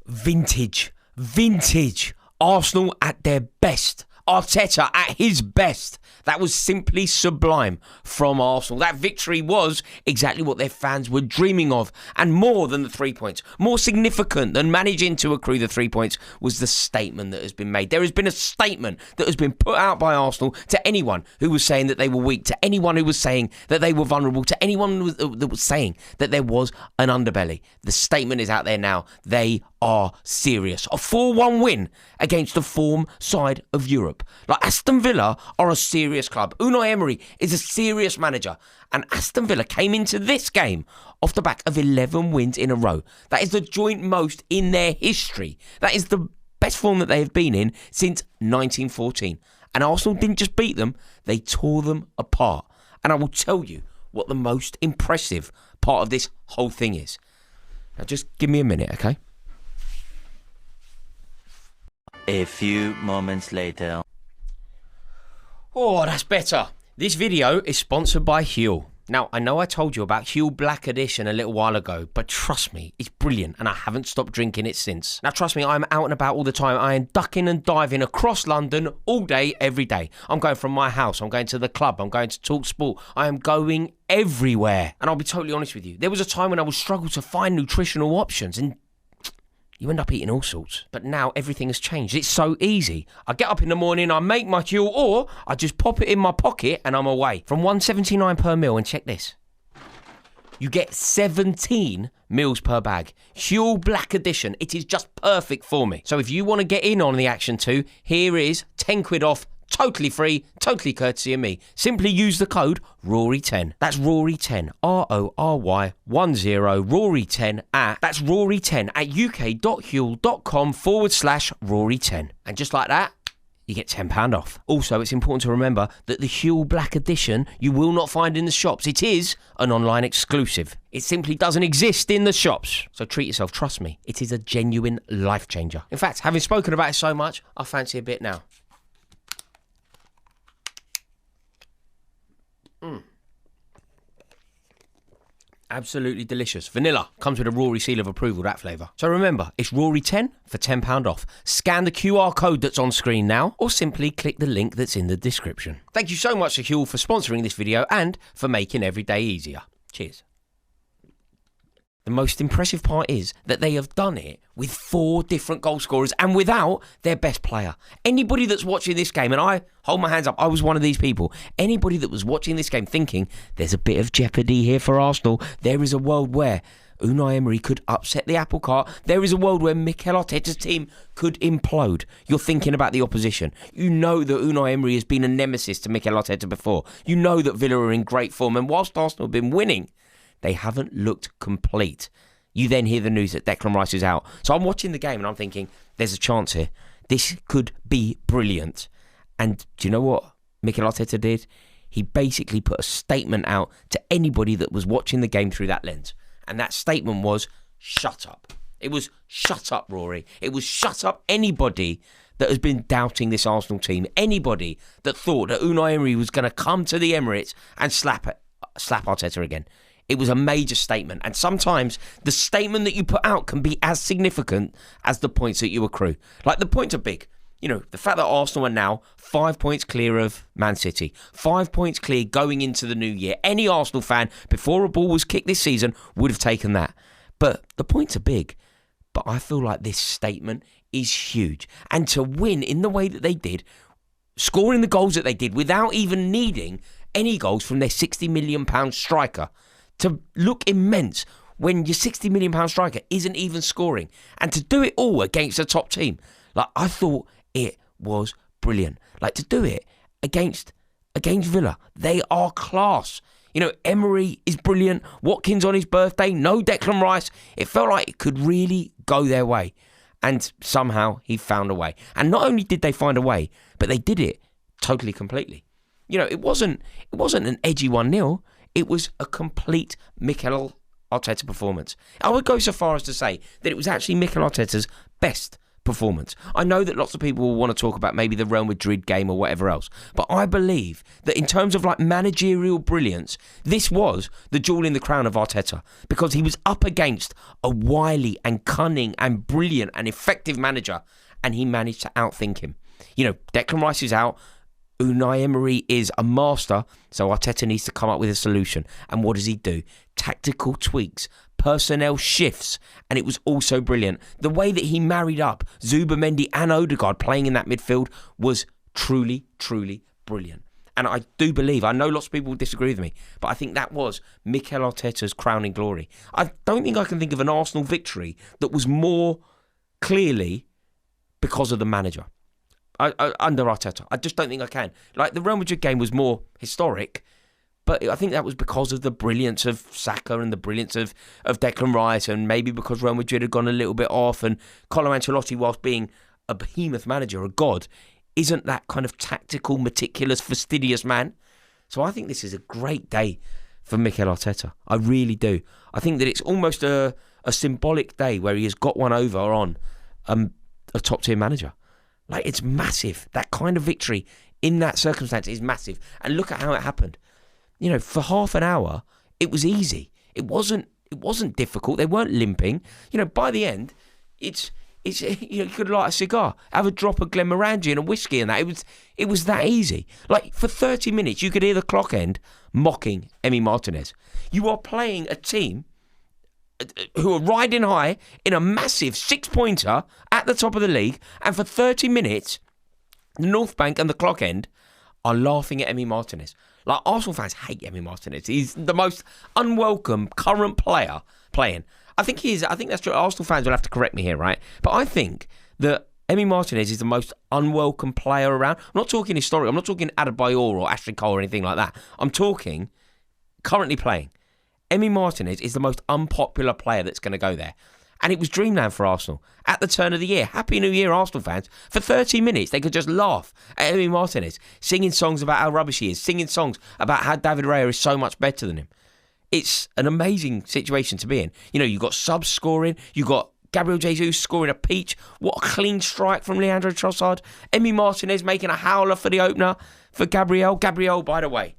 Vintage Arsenal at their best. Arteta at his best. That was simply sublime from Arsenal. That victory was exactly what their fans were dreaming of. And more than the 3 points, more significant than managing to accrue the 3 points was the statement that has been made. There has been a statement that has been put out by Arsenal to anyone who was saying that they were weak, to anyone who was saying that they were vulnerable, to anyone that was saying that there was an underbelly. The statement is out there now. They are serious. A 4-1 win against the form side of Europe. Like, Aston Villa are a serious club. Unai Emery is a serious manager. And Aston Villa came into this game off the back of 11 wins in a row. That is the joint most in their history. That is the best form that they have been in since 1914. And Arsenal didn't just beat them, they tore them apart. And I will tell you what the most impressive part of this whole thing is. Now just give me a minute, okay? A few moments later. Oh, that's better. This video is sponsored by Huel. Now, I know I told you about Huel Black Edition a little while ago, but trust me, it's brilliant and I haven't stopped drinking it since. Now, trust me, I'm out and about all the time. I am ducking and diving across London all day, every day. I'm going from my house, I'm going to the club, I'm going to talk sport. I am going everywhere. And I'll be totally honest with you. There was a time when I would struggle to find nutritional options and you end up eating all sorts. But now everything has changed. It's so easy. I get up in the morning, I make my Huel, or I just pop it in my pocket and I'm away. From $1.79 per meal, and check this. You get 17 meals per bag. Huel Black Edition. It is just perfect for me. So if you want to get in on the action too, here is 10 quid off. Totally free, totally courtesy of me. Simply use the code RORY10. That's RORY10, RORY10, RORY10 that's RORY10 at uk.huel.com/RORY10. And just like that, you get £10 off. Also, it's important to remember that the Huel Black Edition you will not find in the shops. It is an online exclusive. It simply doesn't exist in the shops. So treat yourself, trust me. It is a genuine life changer. In fact, having spoken about it so much, I fancy a bit now. Absolutely delicious. Vanilla comes with a Rory seal of approval, that flavour. So remember, it's Rory10 for £10 off. Scan the QR code that's on screen now, or simply click the link that's in the description. Thank you so much to Huel for sponsoring this video and for making every day easier. Cheers. The most impressive part is that they have done it with 4 different goal scorers and without their best player. Anybody that's watching this game, and I hold my hands up, I was one of these people. Anybody that was watching this game thinking there's a bit of jeopardy here for Arsenal, there is a world where Unai Emery could upset the apple cart. There is a world where Mikel Arteta's team could implode. You're thinking about the opposition. You know that Unai Emery has been a nemesis to Mikel Arteta before. You know that Villa are in great form, and whilst Arsenal have been winning, they haven't looked complete. You then hear the news that Declan Rice is out. So I'm watching the game and I'm thinking, there's a chance here. This could be brilliant. And do you know what Mikel Arteta did? He basically put a statement out to anybody that was watching the game through that lens. And that statement was, shut up. It was, shut up, Rory. It was, shut up anybody that has been doubting this Arsenal team. Anybody that thought that Unai Emery was going to come to the Emirates and slap Arteta again. It was a major statement. And sometimes the statement that you put out can be as significant as the points that you accrue. Like, the points are big. You know, the fact that Arsenal are now 5 points clear of Man City. 5 points clear going into the new year. Any Arsenal fan, before a ball was kicked this season, would have taken that. But the points are big. But I feel like this statement is huge. And to win in the way that they did, scoring the goals that they did without even needing any goals from their £60 million striker, to look immense when your £60 million striker isn't even scoring, and to do it all against a top team. Like, I thought it was brilliant. Like, to do it against Villa, they are class. You know, Emery is brilliant. Watkins on his birthday, no Declan Rice. It felt like it could really go their way, and somehow he found a way. And not only did they find a way, but they did it totally, completely. You know, it wasn't an edgy 1-0. It was a complete Mikel Arteta performance. I would go so far as to say that it was actually Mikel Arteta's best performance. I know that lots of people will want to talk about maybe the Real Madrid game or whatever else, but I believe that in terms of like managerial brilliance, this was the jewel in the crown of Arteta, because he was up against a wily and cunning and brilliant and effective manager, and he managed to outthink him. You know, Declan Rice is out. Unai Emery is a master, so Arteta needs to come up with a solution. And what does he do? Tactical tweaks, personnel shifts, and it was also brilliant. The way that he married up Zubimendi and Odegaard playing in that midfield was truly, truly brilliant. And I do believe, I know lots of people will disagree with me, but I think that was Mikel Arteta's crowning glory. I don't think I can think of an Arsenal victory that was more clearly because of the manager. Under Arteta. I just don't think I can. Like, the Real Madrid game was more historic, but I think that was because of the brilliance of Saka and the brilliance of Declan Rice, and maybe because Real Madrid had gone a little bit off, and Carlo Ancelotti, whilst being a behemoth manager, a god, isn't that kind of tactical, meticulous, fastidious man. So I think this is a great day for Mikel Arteta. I really do. I think that it's almost a symbolic day where he has got one over on a top-tier manager. Like, it's massive. That kind of victory in that circumstance is massive. And look at how it happened. You know, for half an hour, it was easy. It wasn't difficult. They weren't limping. You know, by the end, it's you know, you could light a cigar, have a drop of Glenmorangie and a whiskey and that. It was that easy. Like, for 30 minutes, you could hear the clock end mocking Emi Martinez. You are playing a team who are riding high in a massive 6-pointer at the top of the league, and for 30 minutes, the North Bank and the clock end are laughing at Emi Martinez. Like, Arsenal fans hate Emi Martinez. He's the most unwelcome current player playing. I think that's true. Arsenal fans will have to correct me here, right? But I think that Emi Martinez is the most unwelcome player around. I'm not talking historic. I'm not talking Adebayor or Ashley Cole or anything like that. I'm talking currently playing. Emi Martinez is the most unpopular player that's going to go there. And it was dreamland for Arsenal at the turn of the year. Happy New Year, Arsenal fans. For 30 minutes, they could just laugh at Emi Martinez, singing songs about how rubbish he is, singing songs about how David Raya is so much better than him. It's an amazing situation to be in. You know, you've got subs scoring, you've got Gabriel Jesus scoring a peach. What a clean strike from Leandro Trossard. Emi Martinez making a howler for the opener for Gabriel. Gabriel, by the way,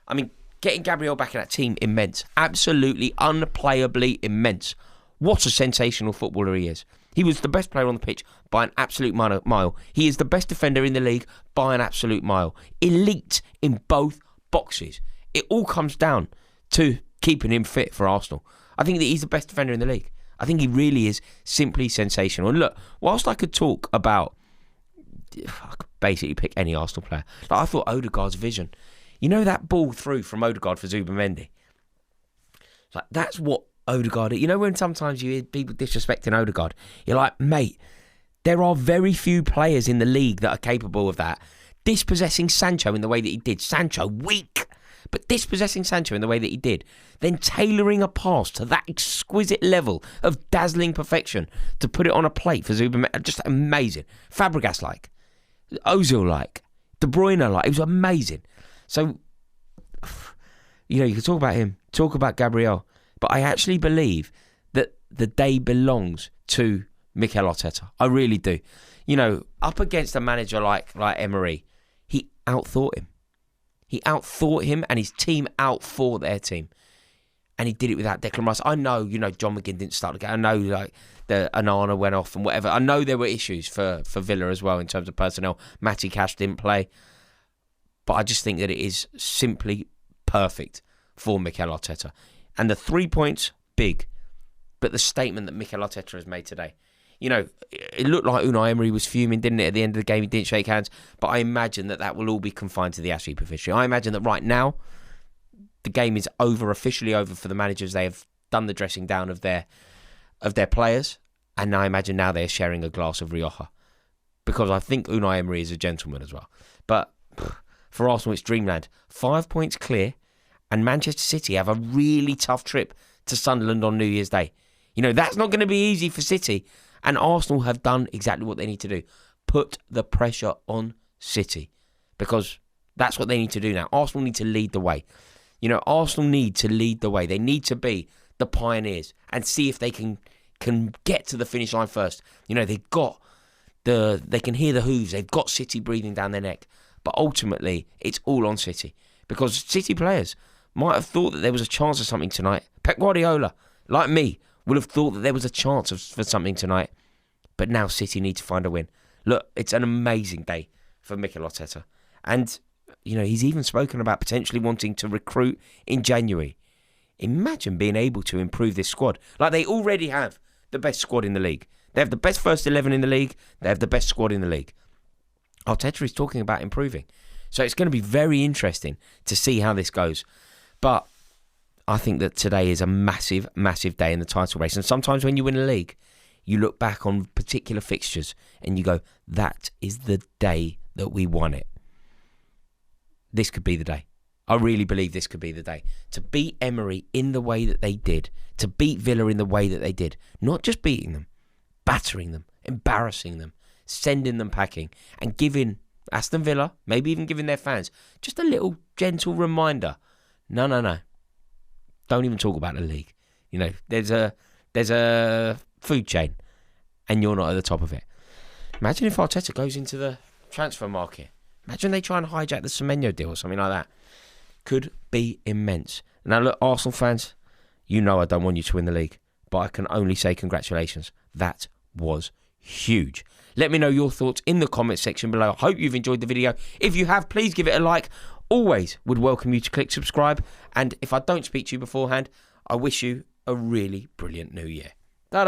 I mean, getting Gabriel back in that team, immense. Absolutely unplayably immense. What a sensational footballer he is. He was the best player on the pitch by an absolute mile. He is the best defender in the league by an absolute mile. Elite in both boxes. It all comes down to keeping him fit for Arsenal. I think that he's the best defender in the league. I think he really is simply sensational. And look, whilst I could talk about, I could basically pick any Arsenal player. Like, I thought Odegaard's vision. You know that ball through from Odegaard for Zubimendi? Like, that's what Odegaard... You know when sometimes you hear people disrespecting Odegaard? You're like, mate, there are very few players in the league that are capable of that. Dispossessing Sancho in the way that he did. Sancho, weak. But dispossessing Sancho in the way that he did. Then tailoring a pass to that exquisite level of dazzling perfection to put it on a plate for Zubimendi. Just amazing. Fabregas-like. Ozil-like. De Bruyne-like. It was amazing. So, you know, you can talk about him, talk about Gabriel, but I actually believe that the day belongs to Mikel Arteta. I really do. You know, up against a manager like Emery, he outthought him. He outthought him, and his team outfought their team. And he did it without Declan Rice. I know, you know, John McGinn didn't start the game. I know, like, the Anana went off and whatever. I know there were issues for Villa as well in terms of personnel. Matty Cash didn't play. But I just think that it is simply perfect for Mikel Arteta. And the 3 points, big. But the statement that Mikel Arteta has made today. You know, it looked like Unai Emery was fuming, didn't it? At the end of the game, he didn't shake hands. But I imagine that will all be confined to the Ashley officially. I imagine that right now, the game is officially over for the managers. They have done the dressing down of their players. And I imagine now they're sharing a glass of Rioja. Because I think Unai Emery is a gentleman as well. But for Arsenal, it's dreamland. 5 points clear, and Manchester City have a really tough trip to Sunderland on New Year's Day. You know, that's not going to be easy for City, and Arsenal have done exactly what they need to do. Put the pressure on City, because that's what they need to do now. Arsenal need to lead the way. You know, Arsenal need to lead the way. They need to be the pioneers and see if they can get to the finish line first. You know, they've got They can hear the hooves. They've got City breathing down their neck. But ultimately, it's all on City. Because City players might have thought that there was a chance of something tonight. Pep Guardiola, like me, would have thought that there was a chance for something tonight. But now City need to find a win. Look, it's an amazing day for Mikel Arteta. And, he's even spoken about potentially wanting to recruit in January. Imagine being able to improve this squad. Like, they already have the best squad in the league. They have the best first 11 in the league. They have the best squad in the league. Arteta is talking about improving. So it's going to be very interesting to see how this goes. But I think that today is a massive, massive day in the title race. And sometimes when you win a league, you look back on particular fixtures and you go, that is the day that we won it. This could be the day. I really believe this could be the day. To beat Emery in the way that they did. To beat Villa in the way that they did. Not just beating them. Battering them. Embarrassing them. Sending them packing. And giving Aston Villa, maybe even giving their fans, just a little gentle reminder. No. Don't even talk about the league. There's a food chain and you're not at the top of it. Imagine if Arteta goes into the transfer market. Imagine they try and hijack the Semenyo deal or something like that. Could be immense. Now look, Arsenal fans, I don't want you to win the league, but I can only say congratulations. That was huge. Let me know your thoughts in the comment section below. I hope you've enjoyed the video. If you have, please give it a like. Always would welcome you to click subscribe. And if I don't speak to you beforehand, I wish you a really brilliant new year. Ta-da!